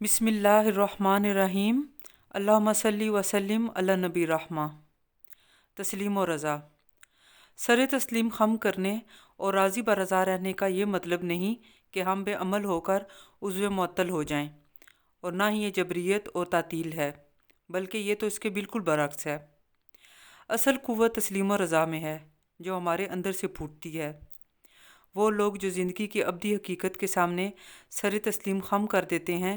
बिस्मिल्लाहिर्रहमानिर्रहीम। अल्लाहुम्मा सल्ली वसल्लिम अला नबी रहमा। तस्लीम और रज़ा। सर तस्लीम खम करने और राज़ी ब रज़ा रहने का ये मतलब नहीं कि हम बेअमल होकर उज़्व मुअत्तल हो जाएं, और ना ही ये जबरियत और तातील है, बल्कि ये तो इसके बिल्कुल बरअक्स है। असल कुव्वत तस्लीम और रज़ा में है, जो हमारे अंदर से फूटती है। वो लोग जो ज़िंदगी की अब्दी हकीकत के सामने सर तस्लीम खम कर देते हैं,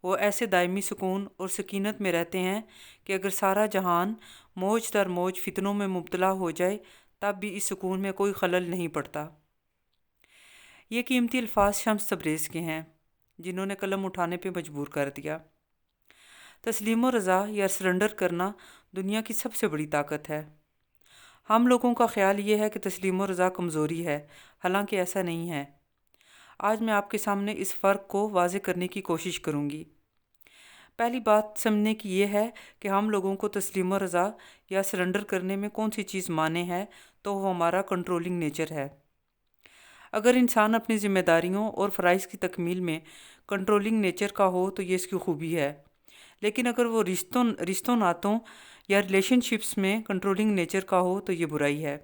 वो ऐसे दायमी सुकून और सकीनत में रहते हैं कि अगर सारा जहान मौज दर मौज फितनों में मुब्तला हो जाए तब भी इस सुकून में कोई खलल नहीं पड़ता। ये कीमती अल्फाज शम्स तब्रेज़ के हैं, जिन्होंने कलम उठाने पे मजबूर कर दिया। तस्लीम और रज़ा या सरेंडर करना दुनिया की सबसे बड़ी ताकत है। हम लोगों का ख्याल ये है कि तस्लीम और रज़ा कमज़ोरी है, हालांकि ऐसा नहीं है। आज मैं आपके सामने इस फ़र्क को वाज़े करने की कोशिश करूँगी। पहली बात समझने की ये है कि हम लोगों को तस्लीम और रज़ा या सरेंडर करने में कौन सी चीज़ माने है, तो वो हमारा कंट्रोलिंग नेचर है। अगर इंसान अपनी ज़िम्मेदारियों और फ़राइज़ की तकमील में कंट्रोलिंग नेचर का हो तो ये इसकी खूबी है, लेकिन अगर वो रिश्तों नातों या रिलेशनशिप्स में कंट्रोलिंग नेचर का हो तो ये बुराई है,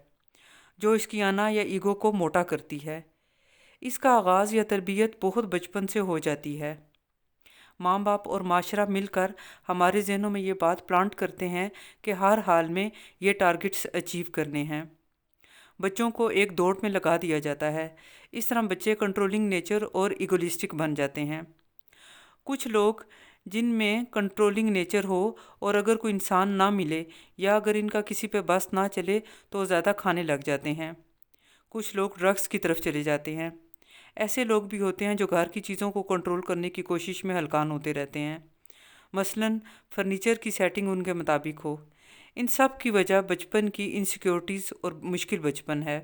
जो इसकी आना या ईगो को मोटा करती है। इसका आगाज़ या तरबियत बहुत बचपन से हो जाती है। माँ बाप और माशरा मिलकर हमारे जहनों में ये बात प्लांट करते हैं कि हर हाल में ये टारगेट्स अचीव करने हैं। बच्चों को एक दौड़ में लगा दिया जाता है। इस तरह बच्चे कंट्रोलिंग नेचर और इगोइस्टिक बन जाते हैं। कुछ लोग जिनमें कंट्रोलिंग नेचर हो और अगर कोई इंसान ना मिले या अगर इनका किसी पे बस ना चले तो ज़्यादा खाने लग जाते हैं। कुछ लोग ड्रग्स की तरफ चले जाते हैं। ऐसे लोग भी होते हैं जो घर की चीज़ों को कंट्रोल करने की कोशिश में हलकान होते रहते हैं, मसलन फर्नीचर की सेटिंग उनके मुताबिक हो। इन सब की वजह बचपन की इनसिक्योरिटीज़ और मुश्किल बचपन है।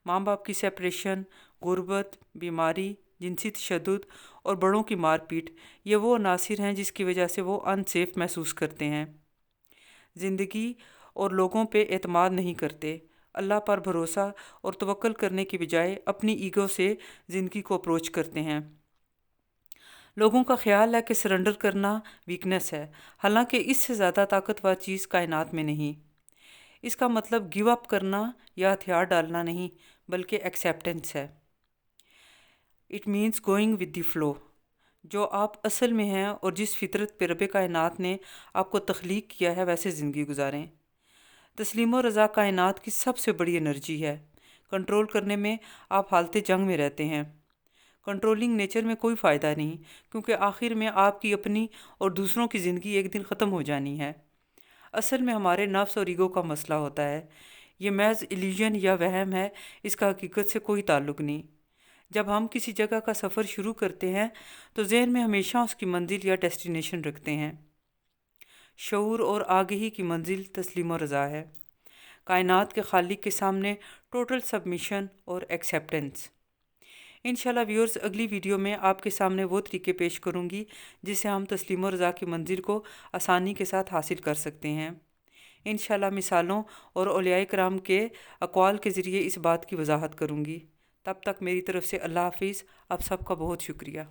माँ बाप की सेपरेशन, गुर्बत, बीमारी, जिनसी तशद्दुद और बड़ों की मारपीट, ये वो अनासिर हैं जिसकी वजह से वो अनसेफ महसूस करते हैं। ज़िंदगी और लोगों पे एतमाद नहीं करते। अल्लाह पर भरोसा और तवक्कल करने की बजाय अपनी ईगो से ज़िंदगी को अप्रोच करते हैं। लोगों का ख्याल है कि सरेंडर करना वीकनेस है, हालांकि इससे ज़्यादा ताकतवर चीज़ कायनात में नहीं। इसका मतलब गिव अप करना या हथियार डालना नहीं, बल्कि एक्सेप्टेंस है। It means going with the flow. जो आप असल में हैं और जिस फितरत पे रब कायनात ने आपको तख्लीक किया है वैसे ज़िंदगी गुजारें। तस्लीम और रज़ा कायनात की सबसे बड़ी एनर्जी है। कंट्रोल करने में आप हालत जंग में रहते हैं। कंट्रोलिंग नेचर में कोई फ़ायदा नहीं, क्योंकि आखिर में आपकी अपनी और दूसरों की ज़िंदगी एक दिन ख़त्म हो जानी है। असल में हमारे नफ्स और ईगो का मसला होता है। ये महज इल्यूजन या वहम है, इसका हकीकत से कोई ताल्लुक़ नहीं। जब हम किसी जगह का सफ़र शुरू करते हैं तो जहन में हमेशा उसकी मंजिल या डेस्टिनेशन रखते हैं। शऊर और आगही की मंजिल तस्लीम और रज़ा है। कायनात के खालिक के सामने टोटल सबमिशन और एक्सेप्टेंस। इंशाल्लाह व्यूअर्स, अगली वीडियो में आपके सामने वो तरीके पेश करूँगी जिससे हम तस्लीम और रज़ा की मंजिल को आसानी के साथ हासिल कर सकते हैं। इंशाल्लाह मिसालों और औलियाए कराम के अक़वाल के ज़रिए इस बात की वजाहत करूँगी। तब तक मेरी तरफ़ से अल्लाह हाफ़िज़। आप सबका बहुत शुक्रिया।